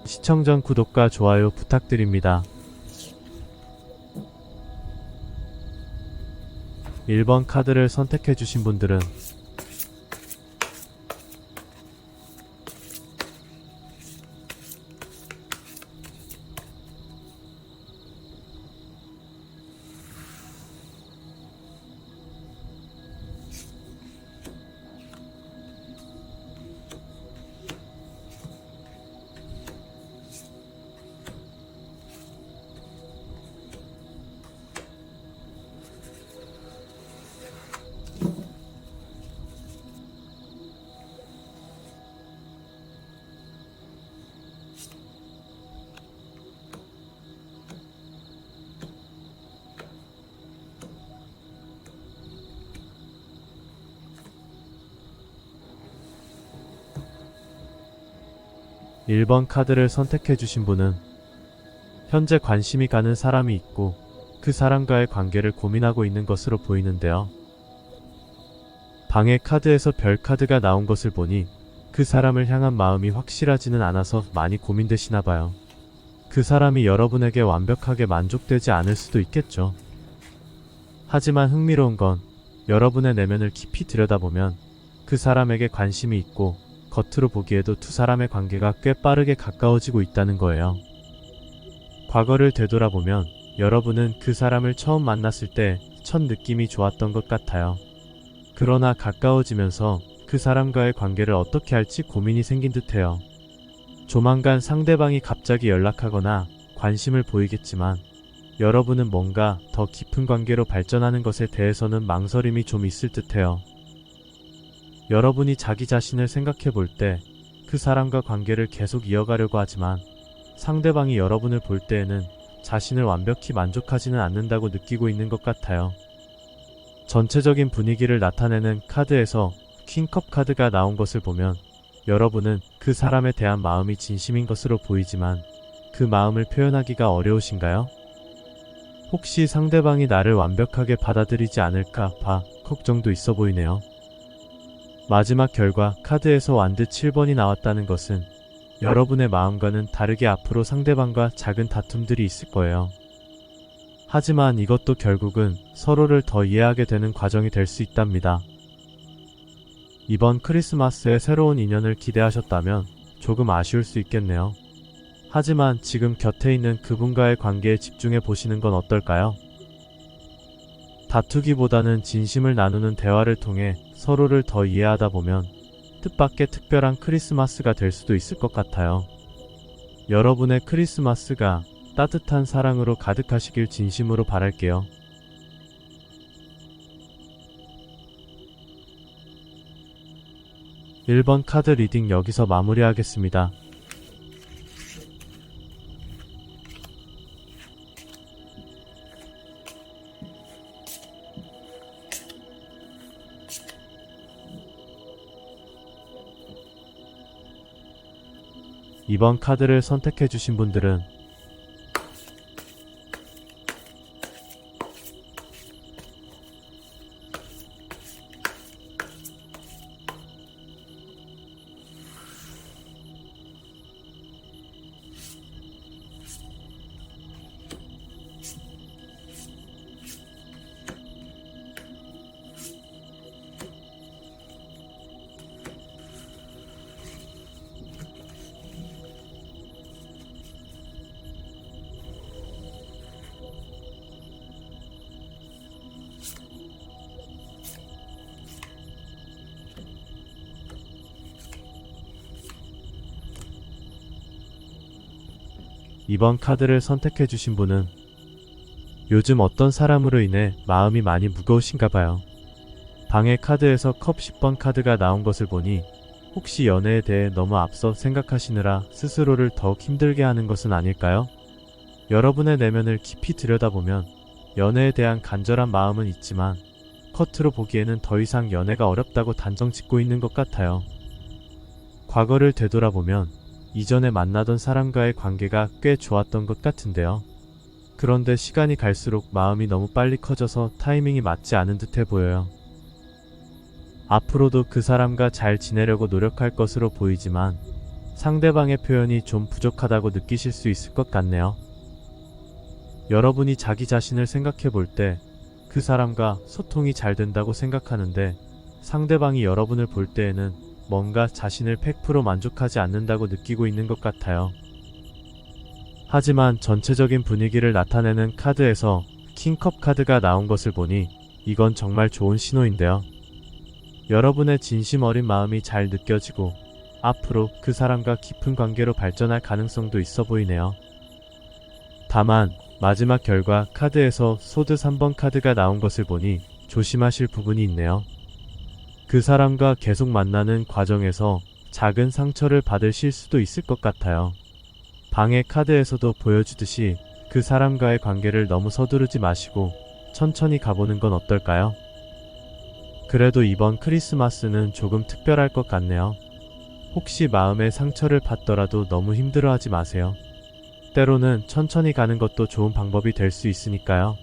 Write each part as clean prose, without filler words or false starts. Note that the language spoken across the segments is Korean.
시청 전 구독과 좋아요 부탁드립니다. 1번 카드를 선택해주신 분들은 1번 카드를 선택해주신 분은 현재 관심이 가는 사람이 있고 그 사람과의 관계를 고민하고 있는 것으로 보이는데요. 방해 카드에서 별 카드가 나온 것을 보니 그 사람을 향한 마음이 확실하지는 않아서 많이 고민되시나봐요. 그 사람이 여러분에게 완벽하게 만족되지 않을 수도 있겠죠. 하지만 흥미로운 건 여러분의 내면을 깊이 들여다보면 그 사람에게 관심이 있고 겉으로 보기에도 두 사람의 관계가 꽤 빠르게 가까워지고 있다는 거예요. 과거를 되돌아보면 여러분은 그 사람을 처음 만났을 때 첫 느낌이 좋았던 것 같아요. 그러나 가까워지면서 그 사람과의 관계를 어떻게 할지 고민이 생긴 듯해요. 조만간 상대방이 갑자기 연락하거나 관심을 보이겠지만 여러분은 뭔가 더 깊은 관계로 발전하는 것에 대해서는 망설임이 좀 있을 듯해요. 여러분이 자기 자신을 생각해 볼 때 그 사람과 관계를 계속 이어가려고 하지만 상대방이 여러분을 볼 때에는 자신을 완벽히 만족하지는 않는다고 느끼고 있는 것 같아요. 전체적인 분위기를 나타내는 카드에서 퀸컵 카드가 나온 것을 보면 여러분은 그 사람에 대한 마음이 진심인 것으로 보이지만 그 마음을 표현하기가 어려우신가요? 혹시 상대방이 나를 완벽하게 받아들이지 않을까 봐 걱정도 있어 보이네요. 마지막 결과 카드에서 완드 7번이 나왔다는 것은 여러분의 마음과는 다르게 앞으로 상대방과 작은 다툼들이 있을 거예요. 하지만 이것도 결국은 서로를 더 이해하게 되는 과정이 될 수 있답니다. 이번 크리스마스에 새로운 인연을 기대하셨다면 조금 아쉬울 수 있겠네요. 하지만 지금 곁에 있는 그분과의 관계에 집중해 보시는 건 어떨까요? 다투기보다는 진심을 나누는 대화를 통해 서로를 더 이해하다 보면 뜻밖의 특별한 크리스마스가 될 수도 있을 것 같아요. 여러분의 크리스마스가 따뜻한 사랑으로 가득하시길 진심으로 바랄게요. (1번) 카드 리딩 여기서 마무리하겠습니다. (2번) 카드를 선택해주신 분들은 (2번) 카드를 선택해주신 분은 요즘 어떤 사람으로 인해 마음이 많이 무거우신가봐요. 방해 카드에서 컵 10번 카드가 나온 것을 보니 혹시 연애에 대해 너무 앞서 생각하시느라 스스로를 더욱 힘들게 하는 것은 아닐까요? 여러분의 내면을 깊이 들여다보면 연애에 대한 간절한 마음은 있지만 겉으로 보기에는 더 이상 연애가 어렵다고 단정 짓고 있는 것 같아요. 과거를 되돌아보면 이전에 만나던 사람과의 관계가 꽤 좋았던 것 같은데요. 그런데 시간이 갈수록 마음이 너무 빨리 커져서 타이밍이 맞지 않은 듯해 보여요. 앞으로도 그 사람과 잘 지내려고 노력할 것으로 보이지만 상대방의 표현이 좀 부족하다고 느끼실 수 있을 것 같네요. 여러분이 자기 자신을 생각해 볼 때 그 사람과 소통이 잘 된다고 생각하는데 상대방이 여러분을 볼 때에는 뭔가 자신을 100% 만족하지 않는다고 느끼고 있는 것 같아요. 하지만 전체적인 분위기를 나타내는 카드에서 킹컵 카드가 나온 것을 보니 이건 정말 좋은 신호인데요. 여러분의 진심 어린 마음이 잘 느껴지고 앞으로 그 사람과 깊은 관계로 발전할 가능성도 있어 보이네요. 다만 마지막 결과 카드에서 소드 3번 카드가 나온 것을 보니 조심하실 부분이 있네요. 그 사람과 계속 만나는 과정에서 작은 상처를 받으실 수도 있을 것 같아요. 방해 카드에서도 보여주듯이 그 사람과의 관계를 너무 서두르지 마시고 천천히 가보는 건 어떨까요? 그래도 이번 크리스마스는 조금 특별할 것 같네요. 혹시 마음에 상처를 받더라도 너무 힘들어하지 마세요. 때로는 천천히 가는 것도 좋은 방법이 될 수 있으니까요.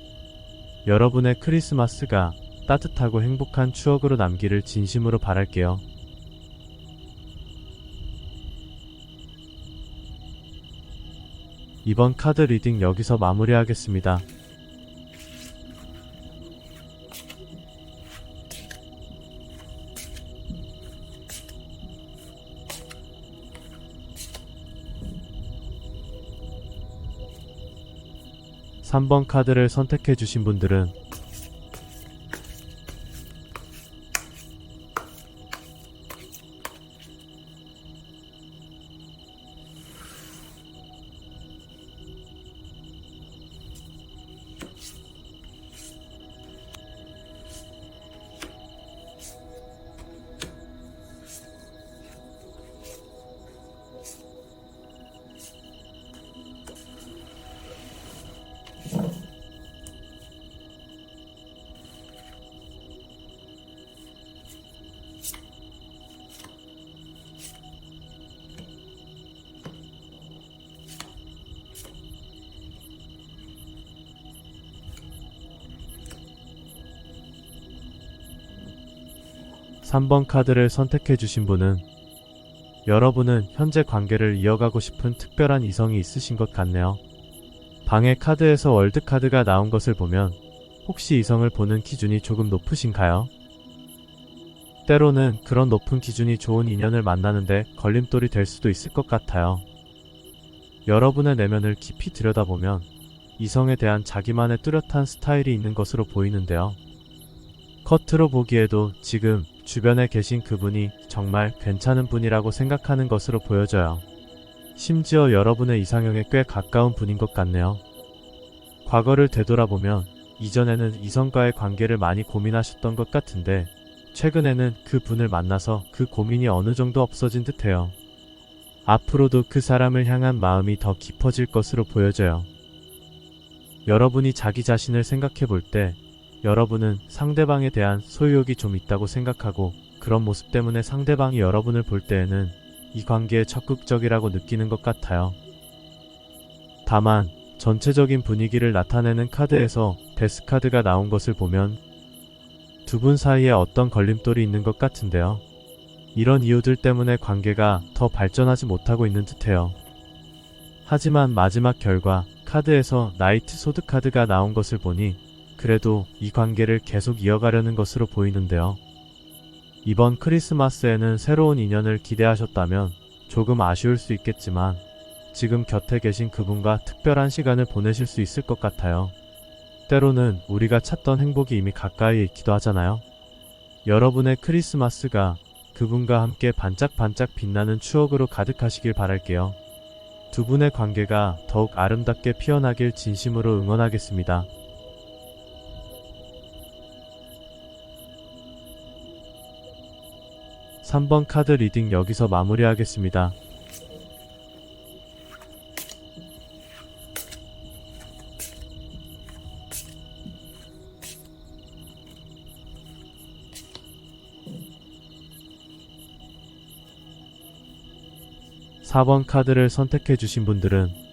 여러분의 크리스마스가 따뜻하고 행복한 추억으로 남기를 진심으로 바랄게요. 이번 카드 리딩 여기서 마무리하겠습니다. 3번 카드를 선택해주신 분들은 삼 번 카드를 선택해주신 분은 여러분은 현재 관계를 이어가고 싶은 특별한 이성이 있으신 것 같네요. 방해 카드에서 월드 카드가 나온 것을 보면 혹시 이성을 보는 기준이 조금 높으신가요? 때로는 그런 높은 기준이 좋은 인연을 만나는데 걸림돌이 될 수도 있을 것 같아요. 여러분의 내면을 깊이 들여다보면 이성에 대한 자기만의 뚜렷한 스타일이 있는 것으로 보이는데요. 겉으로 보기에도 지금 주변에 계신 그분이 정말 괜찮은 분이라고 생각하는 것으로 보여져요. 심지어 여러분의 이상형에 꽤 가까운 분인 것 같네요. 과거를 되돌아보면 이전에는 이성과의 관계를 많이 고민하셨던 것 같은데 최근에는 그 분을 만나서 그 고민이 어느 정도 없어진 듯해요. 앞으로도 그 사람을 향한 마음이 더 깊어질 것으로 보여져요. 여러분이 자기 자신을 생각해 볼 때 여러분은 상대방에 대한 소유욕이 좀 있다고 생각하고 그런 모습 때문에 상대방이 여러분을 볼 때에는 이 관계에 적극적이라고 느끼는 것 같아요. 다만 전체적인 분위기를 나타내는 카드에서 데스 카드가 나온 것을 보면 두 분 사이에 어떤 걸림돌이 있는 것 같은데요. 이런 이유들 때문에 관계가 더 발전하지 못하고 있는 듯해요. 하지만 마지막 결과 카드에서 나이트 소드 카드가 나온 것을 보니 그래도 이 관계를 계속 이어가려는 것으로 보이는데요. 이번 크리스마스에는 새로운 인연을 기대하셨다면 조금 아쉬울 수 있겠지만 지금 곁에 계신 그분과 특별한 시간을 보내실 수 있을 것 같아요. 때로는 우리가 찾던 행복이 이미 가까이에 있기도 하잖아요. 여러분의 크리스마스가 그분과 함께 반짝반짝 빛나는 추억으로 가득하시길 바랄게요. 두 분의 관계가 더욱 아름답게 피어나길 진심으로 응원하겠습니다. 3번 카드 리딩 여기서 마무리하겠습니다. 사 번 카드를 선택해주신 분들은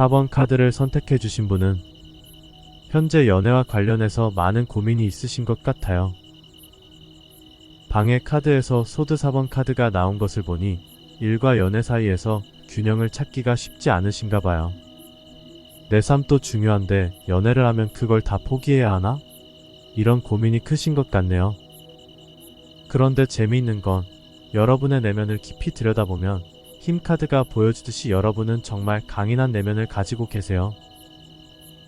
4번 카드를 선택해 주신 분은 현재 연애와 관련해서 많은 고민이 있으신 것 같아요. 방해 카드에서 소드 4번 카드가 나온 것을 보니 일과 연애 사이에서 균형을 찾기가 쉽지 않으신가 봐요. 내 삶도 중요한데 연애를 하면 그걸 다 포기해야 하나? 이런 고민이 크신 것 같네요. 그런데 재미있는 건 여러분의 내면을 깊이 들여다보면 힘 카드가 보여주듯이 여러분은 정말 강인한 내면을 가지고 계세요.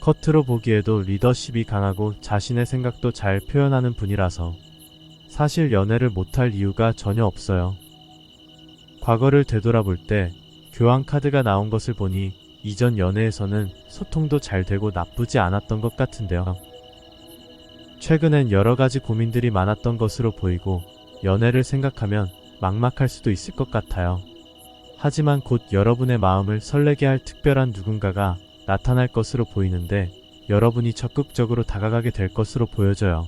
겉으로 보기에도 리더십이 강하고 자신의 생각도 잘 표현하는 분이라서 사실 연애를 못할 이유가 전혀 없어요. 과거를 되돌아볼 때 교황 카드가 나온 것을 보니 이전 연애에서는 소통도 잘 되고 나쁘지 않았던 것 같은데요. 최근엔 여러 가지 고민들이 많았던 것으로 보이고 연애를 생각하면 막막할 수도 있을 것 같아요. 하지만 곧 여러분의 마음을 설레게 할 특별한 누군가가 나타날 것으로 보이는데 여러분이 적극적으로 다가가게 될 것으로 보여져요.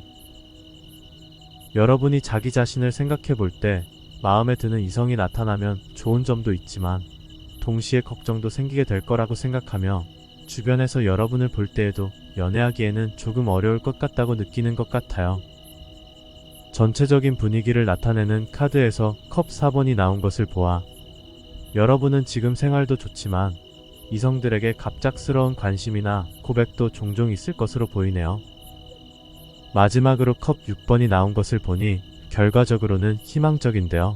여러분이 자기 자신을 생각해 볼 때 마음에 드는 이성이 나타나면 좋은 점도 있지만 동시에 걱정도 생기게 될 거라고 생각하며 주변에서 여러분을 볼 때에도 연애하기에는 조금 어려울 것 같다고 느끼는 것 같아요. 전체적인 분위기를 나타내는 카드에서 컵 4번이 나온 것을 보아 여러분은 지금 생활도 좋지만 이성들에게 갑작스러운 관심이나 고백도 종종 있을 것으로 보이네요. 마지막으로 컵 6번이 나온 것을 보니 결과적으로는 희망적인데요.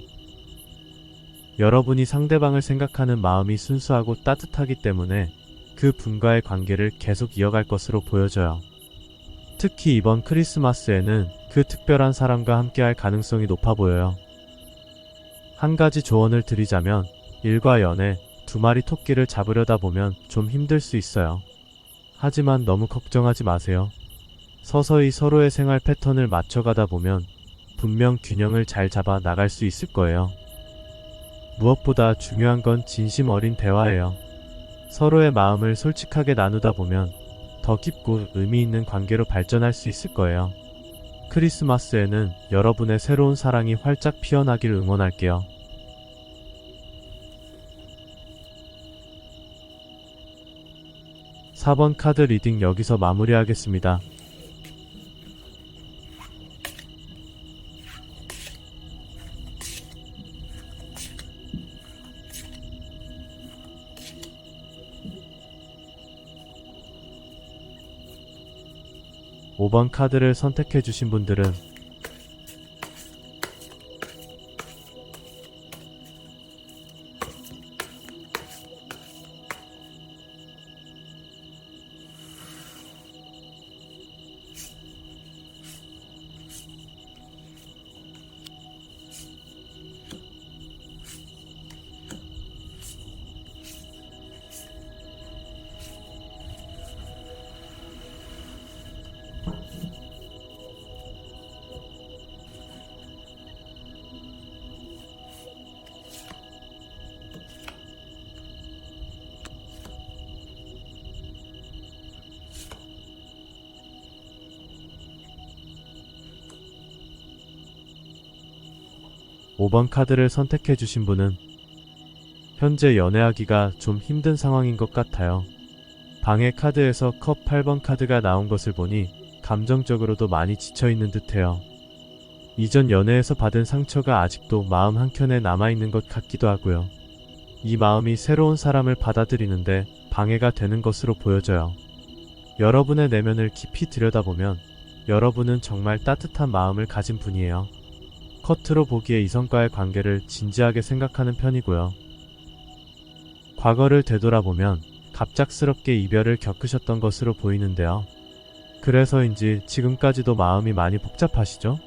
여러분이 상대방을 생각하는 마음이 순수하고 따뜻하기 때문에 그 분과의 관계를 계속 이어갈 것으로 보여져요. 특히 이번 크리스마스에는 그 특별한 사람과 함께할 가능성이 높아 보여요. 한 가지 조언을 드리자면 일과 연애, 두 마리 토끼를 잡으려다 보면 좀 힘들 수 있어요. 하지만 너무 걱정하지 마세요. 서서히 서로의 생활 패턴을 맞춰가다 보면 분명 균형을 잘 잡아 나갈 수 있을 거예요. 무엇보다 중요한 건 진심 어린 대화예요. 서로의 마음을 솔직하게 나누다 보면 더 깊고 의미 있는 관계로 발전할 수 있을 거예요. 크리스마스에는 여러분의 새로운 사랑이 활짝 피어나길 응원할게요. (4번) 카드 리딩 여기서 마무리하겠습니다. (5번) 카드를 선택해 주신 분들은 (5번) 카드를 선택해 주신 분은 현재 연애하기가 좀 힘든 상황인 것 같아요. 방해 카드에서 컵 8번 카드가 나온 것을 보니 감정적으로도 많이 지쳐있는 듯해요. 이전 연애에서 받은 상처가 아직도 마음 한켠에 남아있는 것 같기도 하고요. 이 마음이 새로운 사람을 받아들이는데 방해가 되는 것으로 보여져요. 여러분의 내면을 깊이 들여다보면 여러분은 정말 따뜻한 마음을 가진 분이에요. 겉으로 보기에 이성과의 관계를 진지하게 생각하는 편이고요. 과거를 되돌아보면 갑작스럽게 이별을 겪으셨던 것으로 보이는데요. 그래서인지 지금까지도 마음이 많이 복잡하시죠?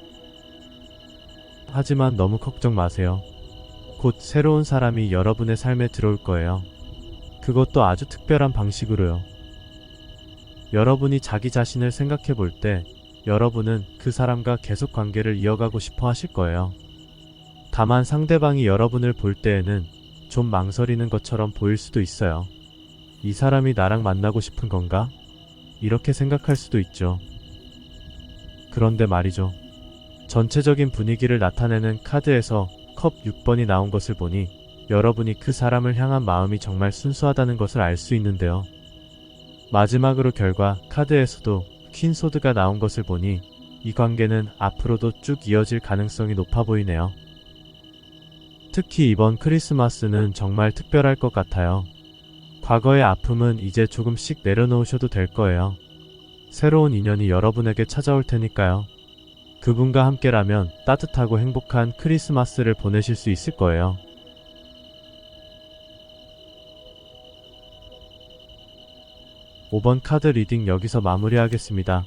하지만 너무 걱정 마세요. 곧 새로운 사람이 여러분의 삶에 들어올 거예요. 그것도 아주 특별한 방식으로요. 여러분이 자기 자신을 생각해 볼 때 여러분은 그 사람과 계속 관계를 이어가고 싶어 하실 거예요. 다만 상대방이 여러분을 볼 때에는 좀 망설이는 것처럼 보일 수도 있어요. 이 사람이 나랑 만나고 싶은 건가? 이렇게 생각할 수도 있죠. 그런데 말이죠. 전체적인 분위기를 나타내는 카드에서 컵 6번이 나온 것을 보니 여러분이 그 사람을 향한 마음이 정말 순수하다는 것을 알 수 있는데요. 마지막으로 결과 카드에서도 퀸 소드가 나온 것을 보니 이 관계는 앞으로도 쭉 이어질 가능성이 높아 보이네요. 특히 이번 크리스마스는 정말 특별할 것 같아요. 과거의 아픔은 이제 조금씩 내려놓으셔도 될 거예요. 새로운 인연이 여러분에게 찾아올 테니까요. 그분과 함께라면 따뜻하고 행복한 크리스마스를 보내실 수 있을 거예요. 5번 카드 리딩 여기서 마무리하겠습니다.